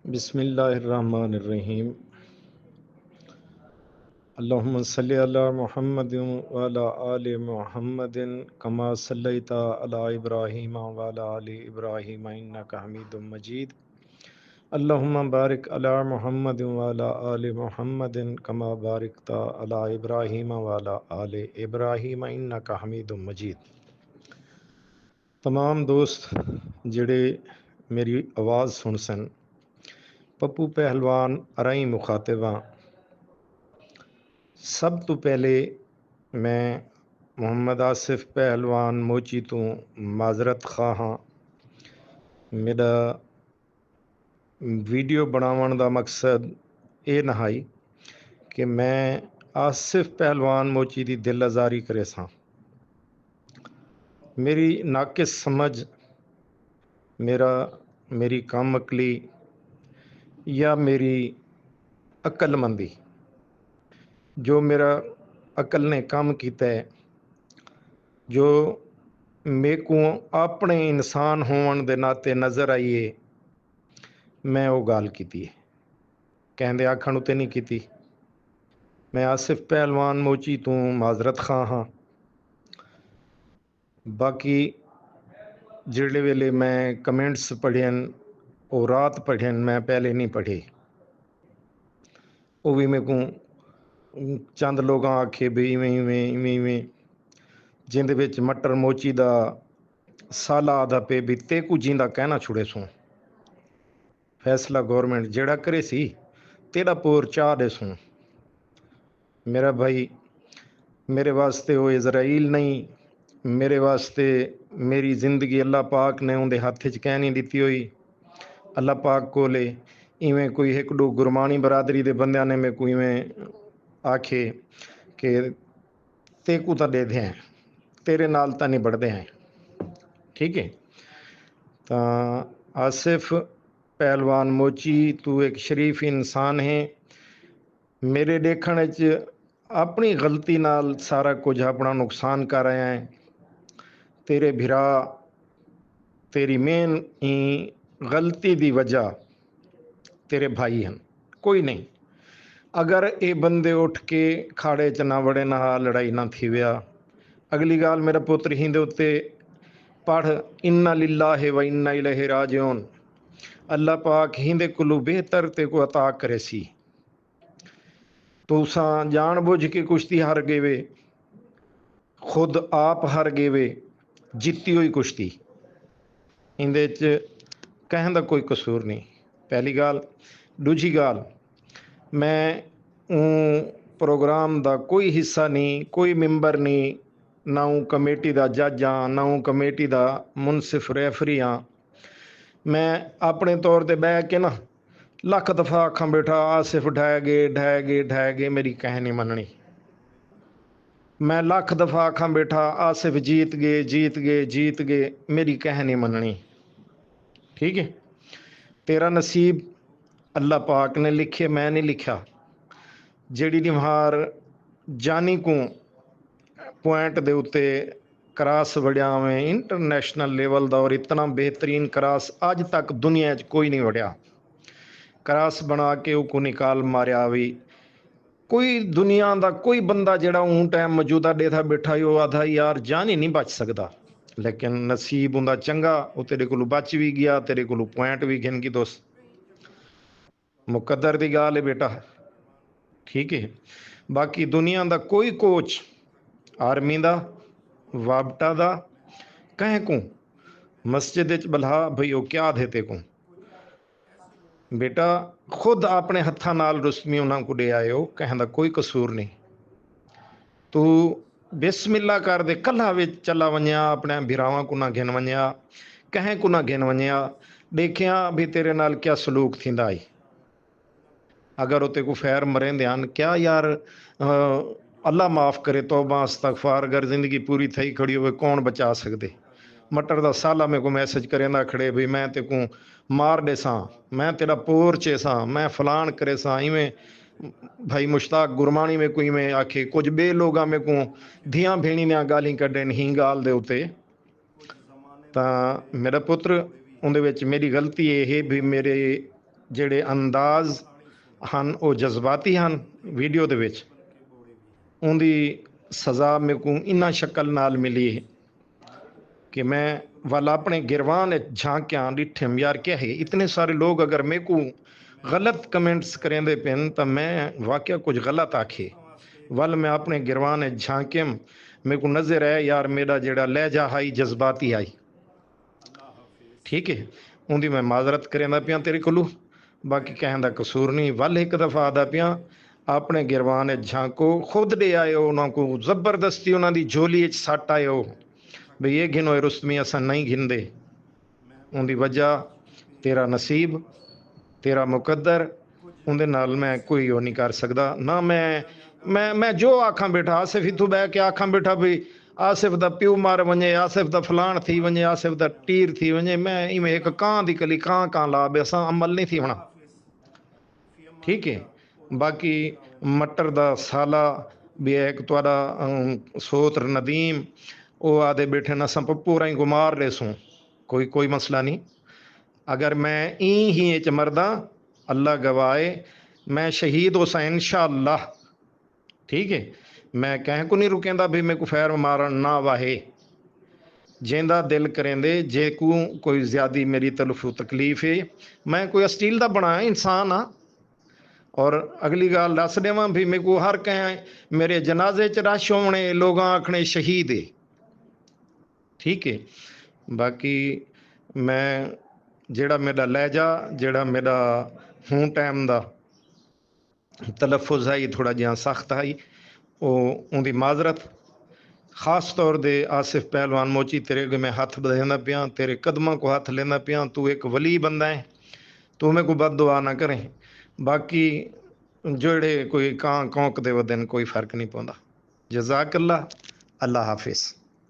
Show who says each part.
Speaker 1: बिस्मिल्लाहिर्रहमानिर्रहीम। अल्लाहुम्मा सल्लि अला मुहम्मदिन व अला आलि मुहम्मदिन कमा सल्लैता अला इब्राहीम व अला आलि इब्राहीम इन्नका हमीदुम मजीद। अल्लाहुम्मा बारिक अला मुहम्मदिन व अला आलि मुहम्मदिन कमा बारिकता अला इब्राहीम व अला आलि इब्राहीम इन्नका हमीदुम मजीद। तमाम दोस्त जिहड़े मेरी आवाज़ सुन सन, पप्पू पहलवान अराई मुखातिबा। सब तो पहले मैं मुहम्मद आसिफ पहलवान मोची तो माजरत खा हाँ। मेरा वीडियो बनावन का मकसद ये नहाई कि मैं आसिफ पहलवान मोची की दिल आज़ारी करे सा। मेरी नाकिस समझ, मेरी कम अकली या मेरी अक्लमंदी, जो मेरा अकल ने काम किया है, जो मेरे को अपने इंसान होने के नाते नज़र आई है, मैं वो गाल की है। कहते आखण उत्ते नहीं की। मैं आसिफ पहलवान मोची तो माजरत खा हाँ। बाकी जिहड़े वेले मैं कमेंट्स पढ़े वो रात पढ़े, मैं पहले नहीं पढ़े। वो भी मेरे को चंद लोग आखे भी इवें इवें इवें इवें, जिंदे विच मटर मोची का साला आधा पे भी ते कुछ जिंदा कहना छुड़े सूँ। फैसला गौरमेंट जेड़ा करे सी तेरा पोर चाह दे सूँ। मेरा भाई, मेरे वास्ते वो इजराइल नहीं, मेरे वास्ते मेरी जिंदगी अल्लाह पाक ने उनके हथ च कह नहीं दी हुई। अल्लाह पाक कोले इवें कोई एक दो गुरमानी बरादरी के बंद ने मेरे को इवें आखे कि ते को तो दे दें, तेरे नाल तो नहीं बढ़ते हैं। ठीक है, तो आसिफ पहलवान मोची तू एक शरीफ इंसान है। मेरे देखने च अपनी गलती नाल सारा कुछ अपना नुकसान कर रहे हैं। तेरे भिरा तेरी मेन ही गलती की वजह तेरे भाई हैं, कोई नहीं। अगर ये बंदे उठ के खाड़े च ना वड़े, ना लड़ाई ना थी व्या। अगली गाल मेरा पुत्र ही दे उत्ते पढ़ इन्ना लिल्लाहि व इन्ना इलैहि राजिऊन। अल्लाह पाक हिंदे कुलू बेहतर ते को अता करे सी। तुसा जान बुझ के कुश्ती हार गए वे, खुद आप हार गए वे, जीती हुई कुश्ती। इंदे च कहने का कोई कसूर नहीं। पहली गाल। दूजी गाल, मैं प्रोग्राम का कोई हिस्सा नहीं, कोई मैंबर नहीं, ना हूँ कमेटी का जज हाँ, ना हूँ कमेटी का मुनसिफ रैफरी हाँ। मैं अपने तौर पर बह के ना लख दफा आखा बैठा आसिफ ढह गए ढह गए ढह गए, मेरी कहानी मननी। मैं लख दफा आखा बैठा आसिफ जीत गए जीत गए जीत गए, मेरी कहानी मननी। ठीक है, तेरा नसीब अल्लाह पाक ने लिखे, मैं नहीं लिखा। जेड़ी निहार जानी को पॉइंट दे उत्ते क्रास वड़िया में इंटरनेशनल लेवल का, और इतना बेहतरीन क्रास अज तक दुनिया च कोई नहीं वड़िया। क्रास बना के उसको निकाल मारिया भी कोई दुनिया का कोई बंदा जड़ा ऊँ टाइम मौजूदा डेथा बैठा हो आधा यार जान ही नहीं बच सकता। लेकिन नसीब उनका चंगा, वो तेरे को बच भी गया, तेरे को पॉइंट भी गिन गई। दोस्त मुकद्दर की गाल है बेटा। ठीक है, बाकी दुनिया का कोई कोच आर्मी का वाबटा का कह को मस्जिद बल्हा भई वो क्या थे ते को बेटा खुद अपने हत्था नाल रुस्मी उन्होंने को दे आए हो, कहने का कोई कसूर नहीं। तू बिस्मिल्ला कर दे, कल्ला विच चला वनिया, अपने भिरावां को ना घिन वनिया, कहें को ना घिन वनिया, देखिया भी तेरे नाल क्या सलूक थींदा आई। अगर उते को फैर मरें ध्यान क्या यार, अल्लाह माफ़ करे, तौबा इस्तगफार, अगर जिंदगी पूरी थी खड़ी हो कौन बचा सकते। मटर का साला मेरे को मैसेज करेंदा खड़े भी मैं ते को मार दे सा, मैं तेरा पोर चे सा, मैं फलान करे सा। इवें भाई मुश्ताक गुरमानी में कोई में आखे कुछ बे लोग में को धिया भेणी ने गाली कढ़न ही गाल दे उत्ते। तो मेरा पुत्र उनदे विच मेरी गलती ये है भी मेरे ਜਿਹੜੇ ਅੰਦਾਜ਼ ਹਨ ਉਹ ਜਜ਼ਬਾਤੀ ਹਨ ਵੀਡੀਓ ਦੇ ਵਿੱਚ, ਉਹਦੀ ਸਜ਼ਾ ਮੇਰੇ को इन्ना शक्ल नाल मिली है कि मैं वाल अपने गिरवान झांकियां डिठम यार क्या है। इतने सारे लोग अगर मेरे को गलत कमेंट्स करेंदे पेन तो मैं वाकया कुछ गलत आखे, वल मैं अपने गिरवान झांकियम मेरे को नज़र है यार मेरा जेड़ा लहजा हाई जज्बाती आई, ठीक है, उनकी मैं माजरत करेंदा पिया तेरे कोलू, बाकी कहने का कसूर नहीं। वल एक दफ़ा आदा पिया अपने गिरवान झांको, खुद दे आयो उन्होंने जबरदस्ती उन्होंने झोली सट आयो भी ये गिनो रुस्तमी असा नहीं गिनते, उनकी वजह तेरा नसीब तेरा मुकद्दर, उनके नाल मैं कोई वो नहीं कर सकता ना। मैं जो आखा बैठा आसिफ इतों बह के आखा बैठा भी आसिफ दा प्यू मार वजे, आसिफ दा फलान थी वजे, आसिफ दा टीर थी वजे, मैं इवें एक कां दी कली कां ला बे असा अमल नहीं थी होना, ठीक है। बाकी मटर दा साला भी है एक तुहाडा सोत्र नदीम वो आदे बैठे न असां पूरा ही गुमार ले सूं, कोई मसला नहीं। अगर मैं ही च मरदा अल्लाह गवाए मैं शहीद हो सा इंशाअल्लाह, ठीक है। मैं कह को नहीं रुकेंदा भी मेरे को फैर मारन ना वाहे, जेंदा दिल करेंदे जे को कोई ज्यादा मेरी तलफू तकलीफ है, मैं कोई अस्टील दा बनाया इंसान हाँ। और अगली गाल दस देव भी मेरे को हर कहें मेरे जनाजे च रश होने लोग आखने शहीद है, ठीक है। बाकी मैं जेड़ा मेरा लहजा जेड़ा मेरा हूँ टाइम का तलफुज है थोड़ा जिहा सख्त है, वो उनकी माजरत खास तौर दे आसिफ पहलवान मोची तेरे अगे मैं हथ बधांदा पिया, तेरे कदमों को हथ लेंदा पिया, तू एक वली बंदा है, तू मेरे को बद दुआ ना करें। बाकी जोड़े कोई कां कौंक दे वदन कोई फर्क नहीं पाता। जज़ाकल्लाह, अल्लाह हाफिज़।